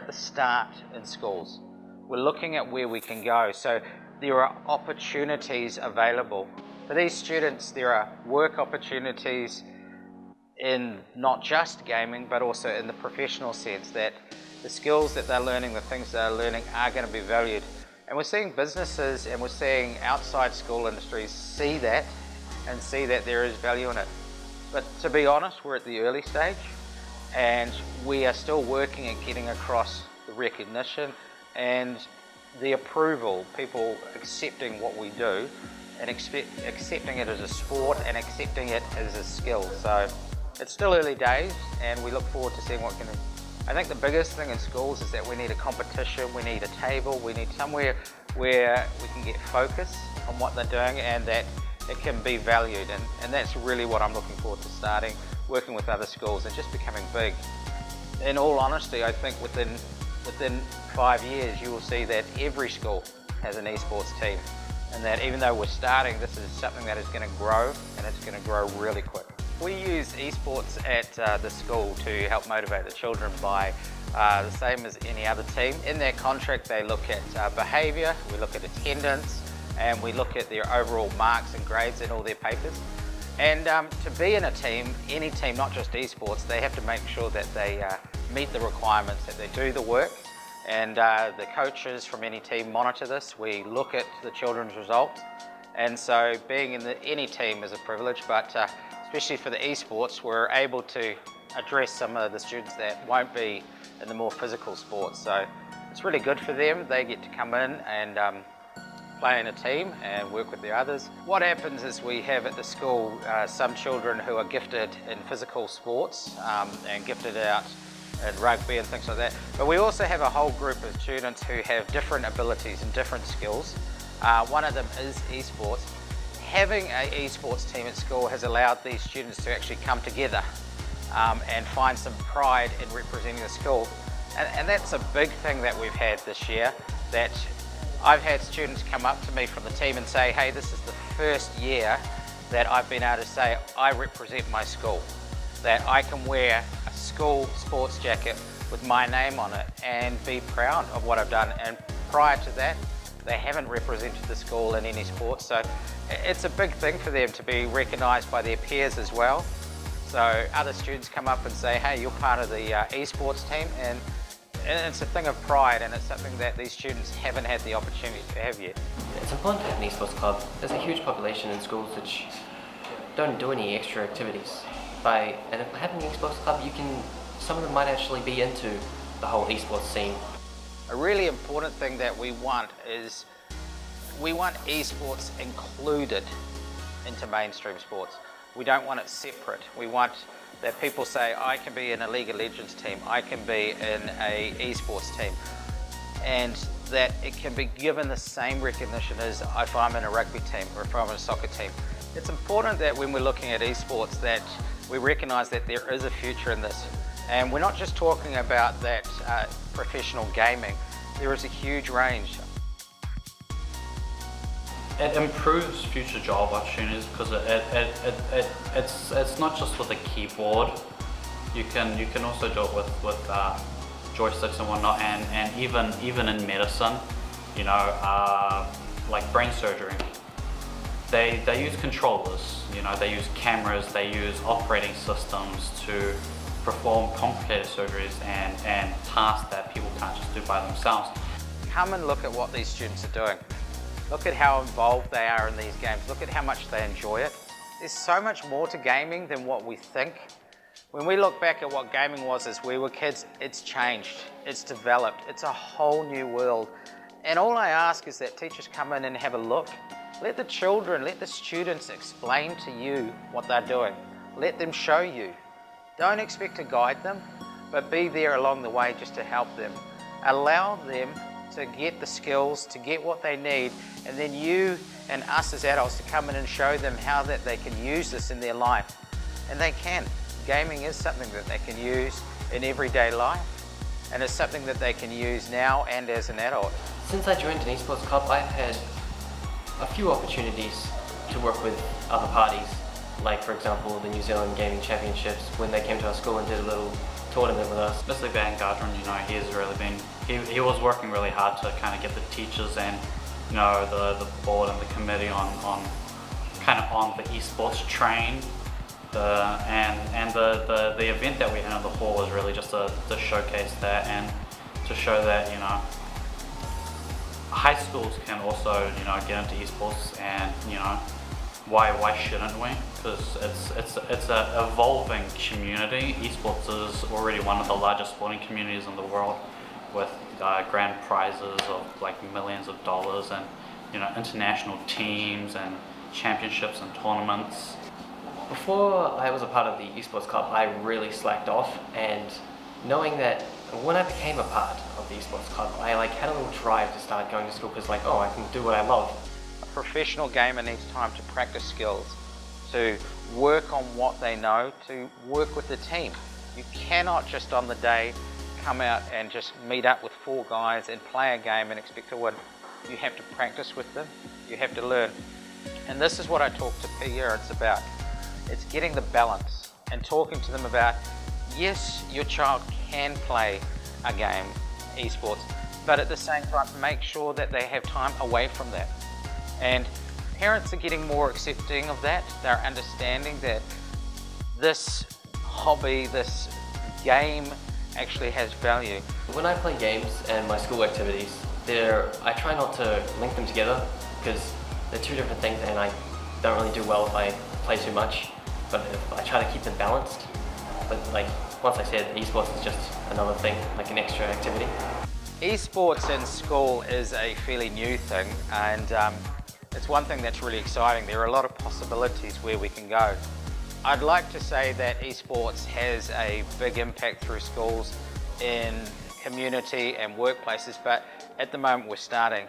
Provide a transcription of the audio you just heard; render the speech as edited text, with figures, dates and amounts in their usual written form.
at the start in schools. We're looking at where we can go. So there are opportunities available. For these students, there are work opportunities in not just gaming, but also in the professional sense, that the skills that they're learning, the things they're learning are going to be valued. And we're seeing businesses and we're seeing outside school industries see that and see that there is value in it. But to be honest, we're at the early stage and we are still working at getting across the recognition and the approval, people accepting what we do and accepting it as a sport and accepting it as a skill. So it's still early days and we look forward to seeing what can. I think the biggest thing in schools is that we need a competition, we need a table, we need somewhere where we can get focus on what they're doing and that it can be valued, and that's really what I'm looking forward to starting, working with other schools and just becoming big. In all honesty, I think within 5 years you will see that every school has an esports team, and that even though we're starting, this is something that is going to grow and it's going to grow really quick. We use esports at the school to help motivate the children by the same as any other team. In their contract they look at behaviour, we look at attendance, and we look at their overall marks and grades in all their papers. And to be in a team, any team, not just esports, they have to make sure that they meet the requirements, that they do the work. And the coaches from any team monitor this. We look at the children's results. And so being in any team is a privilege, but especially for the esports, we're able to address some of the students that won't be in the more physical sports. So it's really good for them. They get to come in and play in a team and work with the others. What happens is we have at the school some children who are gifted in physical sports and gifted out in rugby and things like that. But we also have a whole group of students who have different abilities and different skills. One of them is esports. Having an esports team at school has allowed these students to actually come together and find some pride in representing the school. And that's a big thing that we've had this year, that I've had students come up to me from the team and say, hey, this is the first year that I've been able to say I represent my school, that I can wear a school sports jacket with my name on it and be proud of what I've done. And prior to that, they haven't represented the school in any sports. So it's a big thing for them to be recognised by their peers as well. So other students come up and say, hey, you're part of the esports team, and it's a thing of pride, and it's something that these students haven't had the opportunity to have yet. It's important to have an esports club. There's a huge population in schools which don't do any extra activities. And if having an esports club, some of them might actually be into the whole esports scene. A really important thing that we want is we want esports included into mainstream sports. We don't want it separate. We want that people say, I can be in a League of Legends team, I can be in a esports team, and that it can be given the same recognition as if I'm in a rugby team or if I'm in a soccer team. It's important that when we're looking at esports that we recognise that there is a future in this. And we're not just talking about that professional gaming, there is a huge range. It improves future job opportunities because it's not just with a keyboard. You can also do it with joysticks and whatnot, and even in medicine, you know, like brain surgery. They use controllers, you know, they use cameras, they use operating systems to perform complicated surgeries and tasks that people can't just do by themselves. Come and look at what these students are doing. Look at how involved they are in these games. Look at how much they enjoy it. There's so much more to gaming than what we think. When we look back at what gaming was as we were kids, it's changed, it's developed, it's a whole new world. And all I ask is that teachers come in and have a look. Let the children, let the students explain to you what they're doing. Let them show you. Don't expect to guide them, but be there along the way just to help them. Allow them to get the skills, to get what they need, and then you and us as adults to come in and show them how that they can use this in their life. And they can. Gaming is something that they can use in everyday life, and it's something that they can use now and as an adult. Since I joined an esports club, I've had a few opportunities to work with other parties, like for example the New Zealand Gaming Championships, when they came to our school and did a little tournament with us. Especially Van Gardner, you know, he was working really hard to kind of get the teachers and, you know, the board and the committee on the esports train. The event that we had in the hall was really just to showcase that and to show that, you know, high schools can also, you know, get into esports, and, you know, why shouldn't we? Because it's a evolving community. Esports is already one of the largest sporting communities in the world, with grand prizes of like millions of dollars, and, you know, international teams and championships and tournaments. Before I was a part of the esports club, I really slacked off, and knowing that when I became a part of the esports club, I had a little drive to start going to school, because I can do what I love. A professional gamer needs time to practice skills, to work on what they know, to work with the team. You cannot just on the day come out and just meet up with 4 guys and play a game and expect to win. You have to practice with them, you have to learn. And this is what I talk to parents about. It's getting the balance and talking to them about, yes, your child can play a game, esports, but at the same time make sure that they have time away from that. And parents are getting more accepting of that. They're understanding that this hobby, this game actually has value. When I play games and my school activities, I try not to link them together, because they're two different things, and I don't really do well if I play too much, but I try to keep them balanced. But once I said, esports is just another thing, like an extra activity. Esports in school is a fairly new thing, and it's one thing that's really exciting. There are a lot of possibilities where we can go. I'd like to say that esports has a big impact through schools in community and workplaces, but at the moment we're starting.